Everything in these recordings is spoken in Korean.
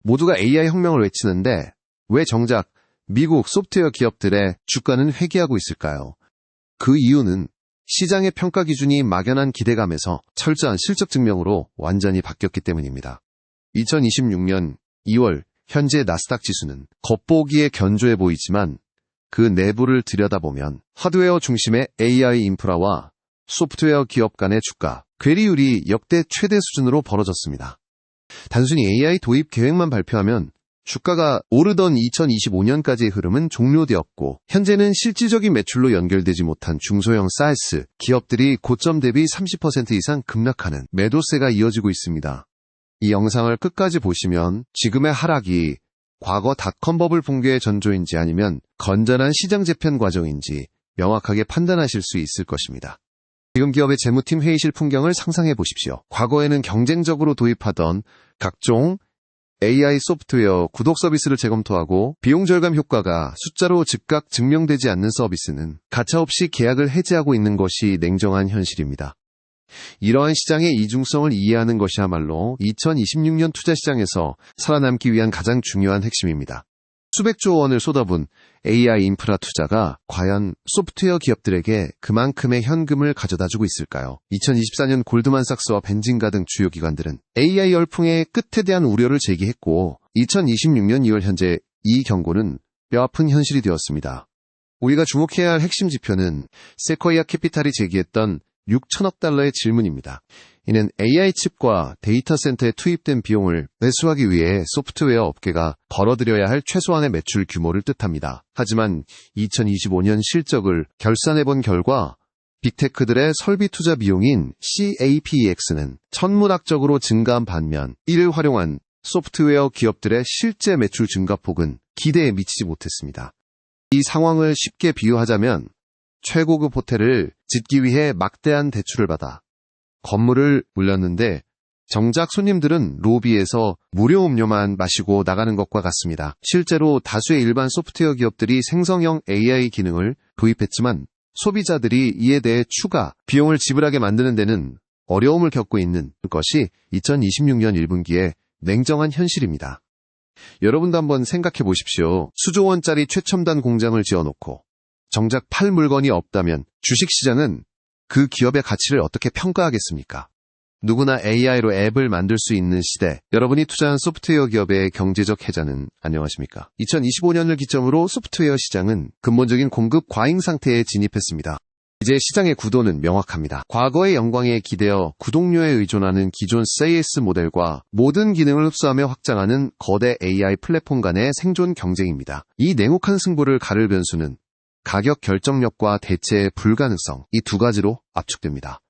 모두가 AI 혁명을 외치는데 왜 정작 미국 소프트웨어 기업들의 주가는 회귀하고 있을까요? 그 이유는 시장의 평가 기준이 막연한 기대감에서 철저한 실적 증명으로 완전히 바뀌었기 때문입니다. 2026년 2월 현재 나스닥 지수는 겉보기에 견조해 보이지만 그 내부를 들여다보면 하드웨어 중심의 AI 인프라와 소프트웨어 기업 간의 주가 괴리율이 역대 최대 수준으로 벌어졌습니다. 단순히 AI 도입 계획만 발표하면 주가가 오르던 2025년까지의 흐름은 종료되었고 현재는 실질적인 매출로 연결되지 못한 중소형 SaaS 기업들이 고점 대비 30% 이상 급락하는 매도세가 이어지고 있습니다. 이 영상을 끝까지 보시면 지금의 하락이 과거 닷컴 버블 붕괴의 전조인지 아니면 건전한 시장 재편 과정인지 명확하게 판단하실 수 있을 것입니다. 지금 기업의 재무팀 회의실 풍경을 상상해 보십시오. 과거에는 경쟁적으로 도입하던 각종 AI 소프트웨어 구독 서비스를 재검토하고 비용 절감 효과가 숫자로 즉각 증명되지 않는 서비스는 가차없이 계약을 해지하고 있는 것이 냉정한 현실입니다. 이러한 시장의 이중성을 이해하는 것이야말로 2026년 투자시장에서 살아남기 위한 가장 중요한 핵심입니다. 수백조 원을 쏟아본 AI 인프라 투자가 과연 소프트웨어 기업들에게 그만큼의 현금을 가져다주고 있을까요? 2024년 골드만삭스와 벤진가 등 주요 기관들은 AI 열풍의 끝에 대한 우려를 제기했고 2026년 2월 현재 이 경고는 뼈아픈 현실이 되었습니다. 우리가 주목해야 할 핵심 지표는 세쿼이아 캐피탈이 제기했던 6천억 달러의 질문입니다. 이는 AI 칩과 데이터 센터에 투입된 비용을 매수하기 위해 소프트웨어 업계가 벌어들여야 할 최소한의 매출 규모를 뜻합니다. 하지만 2025년 실적을 결산해본 결과 빅테크들의 설비 투자 비용인 CAPEX는 천문학적으로 증가한 반면 이를 활용한 소프트웨어 기업들의 실제 매출 증가폭은 기대에 미치지 못했습니다. 이 상황을 쉽게 비유하자면 최고급 호텔을 짓기 위해 막대한 대출을 받아 건물을 물렸는데 정작 손님들은 로비에서 무료 음료만 마시고 나가는 것과 같습니다. 실제로 다수의 일반 소프트웨어 기업들이 생성형 AI 기능을 도입했지만 소비자들이 이에 대해 추가 비용을 지불하게 만드는 데는 어려움을 겪고 있는 것이 2026년 1분기의 냉정한 현실입니다. 여러분도 한번 생각해 보십시오. 수조 원짜리 최첨단 공장을 지어놓고 정작 팔 물건이 없다면 주식시장은 그 기업의 가치를 어떻게 평가하겠습니까? 누구나 AI로 앱을 만들 수 있는 시대, 여러분이 투자한 소프트웨어 기업의 경제적 해자는 안녕하십니까? 2025년을 기점으로 소프트웨어 시장은 근본적인 공급 과잉 상태에 진입했습니다. 이제 시장의 구도는 명확합니다. 과거의 영광에 기대어 구독료에 의존하는 기존 SaaS 모델과 모든 기능을 흡수하며 확장하는 거대 AI 플랫폼 간의 생존 경쟁입니다. 이 냉혹한 승부를 가를 변수는 가격 결정력과 대체의 불가능성, 이 두 가지로 압축됩니다.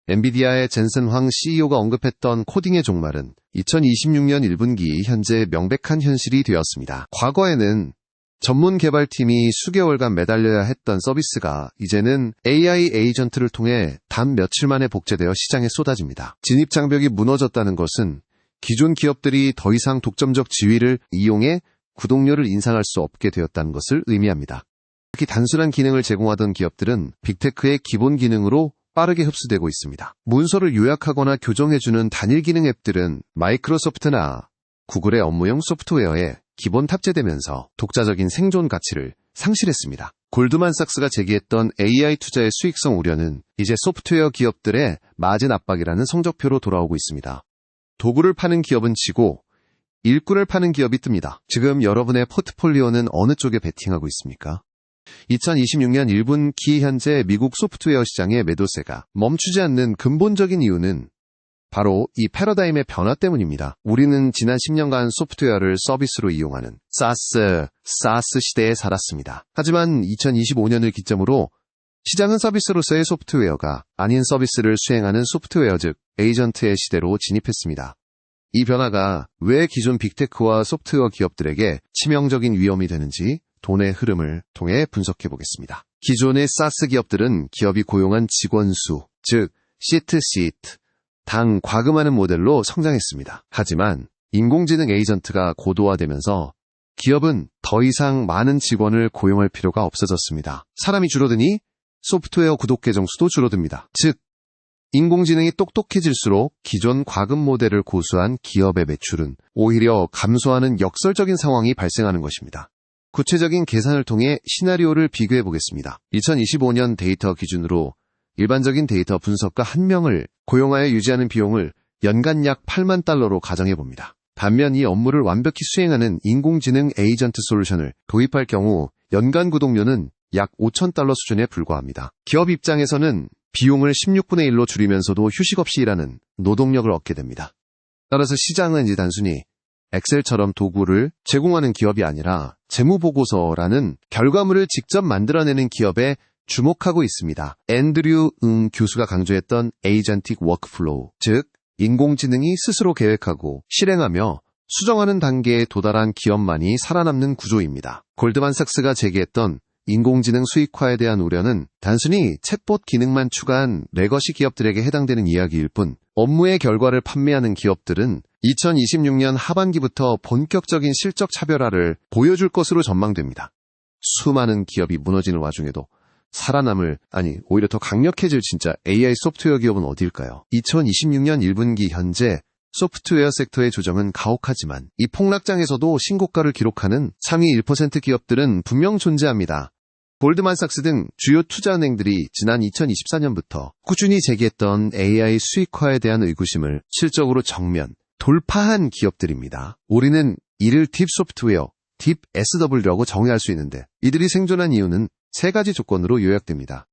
엔비디아의 젠슨 황 CEO가 언급했던 코딩의 종말은 2026년 1분기 현재 명백한 현실이 되었습니다. 과거에는 전문 개발팀이 수개월간 매달려야 했던 서비스가 이제는 AI 에이전트를 통해 단 며칠 만에 복제되어 시장에 쏟아집니다. 진입장벽이 무너졌다는 것은 기존 기업들이 더 이상 독점적 지위를 이용해 구독료를 인상할 수 없게 되었다는 것을 의미합니다. 특히 단순한 기능을 제공하던 기업들은 빅테크의 기본 기능으로 빠르게 흡수되고 있습니다. 문서를 요약하거나 교정해주는 단일 기능 앱들은 마이크로소프트나 구글의 업무용 소프트웨어에 기본 탑재되면서 독자적인 생존 가치를 상실했습니다. 골드만삭스가 제기했던 AI 투자의 수익성 우려는 이제 소프트웨어 기업들의 마진 압박이라는 성적표로 돌아오고 있습니다. 도구를 파는 기업은 지고 일꾼을 파는 기업이 뜹니다. 지금 여러분의 포트폴리오는 어느 쪽에 베팅하고 있습니까? 2026년 1분기 현재 미국 소프트웨어 시장의 매도세가 멈추지 않는 근본적인 이유는 바로 이 패러다임의 변화 때문입니다. 우리는 지난 10년간 소프트웨어를 서비스로 이용하는 SaaS 시대에 살았습니다. 하지만 2025년을 기점으로 시장은 서비스로서의 소프트웨어가 아닌 서비스를 수행하는 소프트웨어 즉 에이전트의 시대로 진입했습니다. 이 변화가 왜 기존 빅테크와 소프트웨어 기업들에게 치명적인 위험이 되는지 돈의 흐름을 통해 분석해 보겠습니다. 기존의 SaaS 기업들은 기업이 고용한 직원 수, 즉 시트, 당 과금하는 모델로 성장했습니다. 하지만 인공지능 에이전트가 고도화되면서 기업은 더 이상 많은 직원을 고용할 필요가 없어졌습니다. 사람이 줄어드니 소프트웨어 구독 계정 수도 줄어듭니다. 즉 인공지능이 똑똑해질수록 기존 과금 모델을 고수한 기업의 매출은 오히려 감소하는 역설적인 상황이 발생하는 것입니다. 구체적인 계산을 통해 시나리오를 비교해 보겠습니다. 2025년 데이터 기준으로 일반적인 데이터 분석가 1명을 고용하여 유지하는 비용을 연간 약 8만 달러로 가정해 봅니다. 반면 이 업무를 완벽히 수행하는 인공지능 에이전트 솔루션을 도입할 경우 연간 구독료는 약 5천 달러 수준에 불과합니다. 기업 입장에서는 비용을 16분의 1로 줄이면서도 휴식 없이 일하는 노동력을 얻게 됩니다. 따라서 시장은 이제 단순히 엑셀처럼 도구를 제공하는 기업이 아니라 재무보고서라는 결과물을 직접 만들어내는 기업에 주목하고 있습니다. 앤드류 교수가 강조했던 에이전틱 워크플로우, 즉 인공지능이 스스로 계획하고 실행하며 수정하는 단계에 도달한 기업만이 살아남는 구조입니다. 골드만삭스가 제기했던 인공지능 수익화에 대한 우려는 단순히 챗봇 기능만 추가한 레거시 기업들에게 해당되는 이야기일 뿐, 업무의 결과를 판매하는 기업들은 2026년 하반기부터 본격적인 실적 차별화를 보여줄 것으로 전망됩니다. 수많은 기업이 무너지는 와중에도 살아남을, 아니 오히려 더 강력해질 진짜 AI 소프트웨어 기업은 어디일까요? 2026년 1분기 현재 소프트웨어 섹터의 조정은 가혹하지만 이 폭락장에서도 신고가를 기록하는 상위 1% 기업들은 분명 존재합니다. 골드만삭스 등 주요 투자은행들이 지난 2024년부터 꾸준히 제기했던 AI 수익화에 대한 의구심을 실적으로 정면 돌파한 기업들입니다. 우리는 이를 딥 소프트웨어, 딥 SW라고 정의할 수 있는데 이들이 생존한 이유는 세 가지 조건으로 요약됩니다.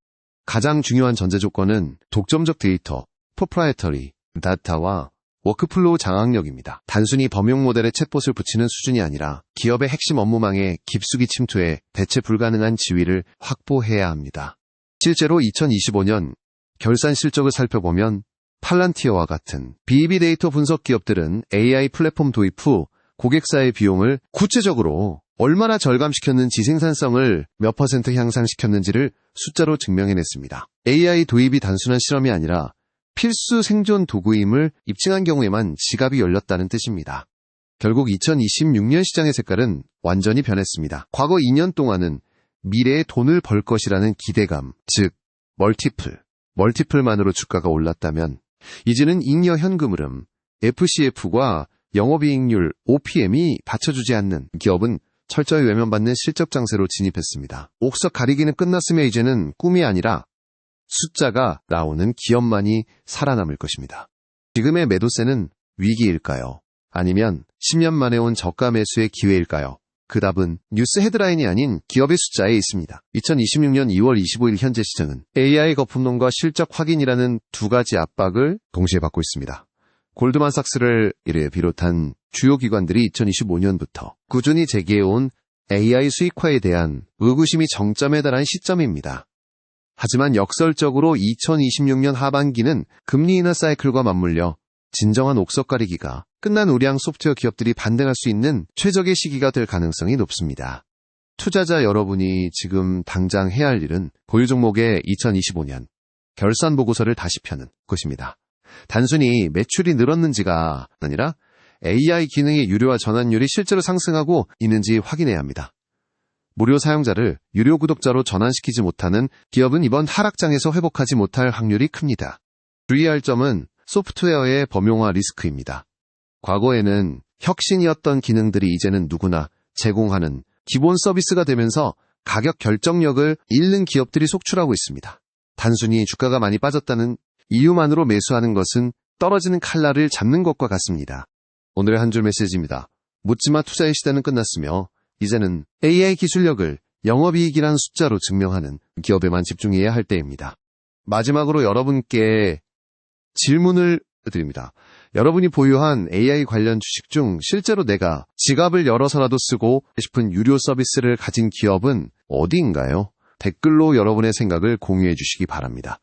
가장 중요한 전제 조건은 독점적 데이터, proprietary data와 워크플로우 장악력입니다. 단순히 범용 모델에 챗봇을 붙이는 수준이 아니라 기업의 핵심 업무망에 깊숙이 침투해 대체 불가능한 지위를 확보해야 합니다. 실제로 2025년 결산 실적을 살펴보면 팔란티어와 같은 빅데이터 분석 기업들은 AI 플랫폼 도입 후 고객사의 비용을 구체적으로 얼마나 절감시켰는지, 생산성을 몇 퍼센트 향상시켰는지를 숫자로 증명해냈습니다. AI 도입이 단순한 실험이 아니라 필수 생존 도구임을 입증한 경우에만 지갑이 열렸다는 뜻입니다. 결국 2026년 시장의 색깔은 완전히 변했습니다. 과거 2년 동안은 미래에 돈을 벌 것이라는 기대감, 즉 멀티플만으로 주가가 올랐다면 이제는 잉여 현금 흐름, FCF과 영업이익률, OPM이 받쳐주지 않는 기업은 철저히 외면받는 실적 장세로 진입했습니다. 옥석 가리기는 끝났으며 이제는 꿈이 아니라 숫자가 나오는 기업만이 살아남을 것입니다. 지금의 매도세는 위기일까요? 아니면 10년 만에 온 저가 매수의 기회일까요? 그 답은 뉴스 헤드라인이 아닌 기업의 숫자에 있습니다. 2026년 2월 25일 현재 시장은 AI 거품론과 실적 확인이라는 두 가지 압박을 동시에 받고 있습니다. 골드만삭스를 비롯한 주요 기관들이 2025년부터 꾸준히 제기해온 AI 수익화에 대한 의구심이 정점에 달한 시점입니다. 하지만 역설적으로 2026년 하반기는 금리 인하 사이클과 맞물려 진정한 옥석 가리기가 끝난 우량 소프트웨어 기업들이 반등할 수 있는 최적의 시기가 될 가능성이 높습니다. 투자자 여러분이 지금 당장 해야 할 일은 보유 종목의 2025년 결산 보고서를 다시 펴는 것입니다. 단순히 매출이 늘었는지가 아니라 AI 기능의 유료화 전환율이 실제로 상승하고 있는지 확인해야 합니다. 무료 사용자를 유료 구독자로 전환시키지 못하는 기업은 이번 하락장에서 회복하지 못할 확률이 큽니다. 주의할 점은 소프트웨어의 범용화 리스크입니다. 과거에는 혁신이었던 기능들이 이제는 누구나 제공하는 기본 서비스가 되면서 가격 결정력을 잃는 기업들이 속출하고 있습니다. 단순히 주가가 많이 빠졌다는 이유만으로 매수하는 것은 떨어지는 칼날을 잡는 것과 같습니다. 오늘의 한 줄 메시지입니다. 묻지마 투자의 시대는 끝났으며 이제는 AI 기술력을 영업이익이란 숫자로 증명하는 기업에만 집중해야 할 때입니다. 마지막으로 여러분께 질문을 드립니다. 여러분이 보유한 AI 관련 주식 중 실제로 내가 지갑을 열어서라도 쓰고 싶은 유료 서비스를 가진 기업은 어디인가요? 댓글로 여러분의 생각을 공유해 주시기 바랍니다.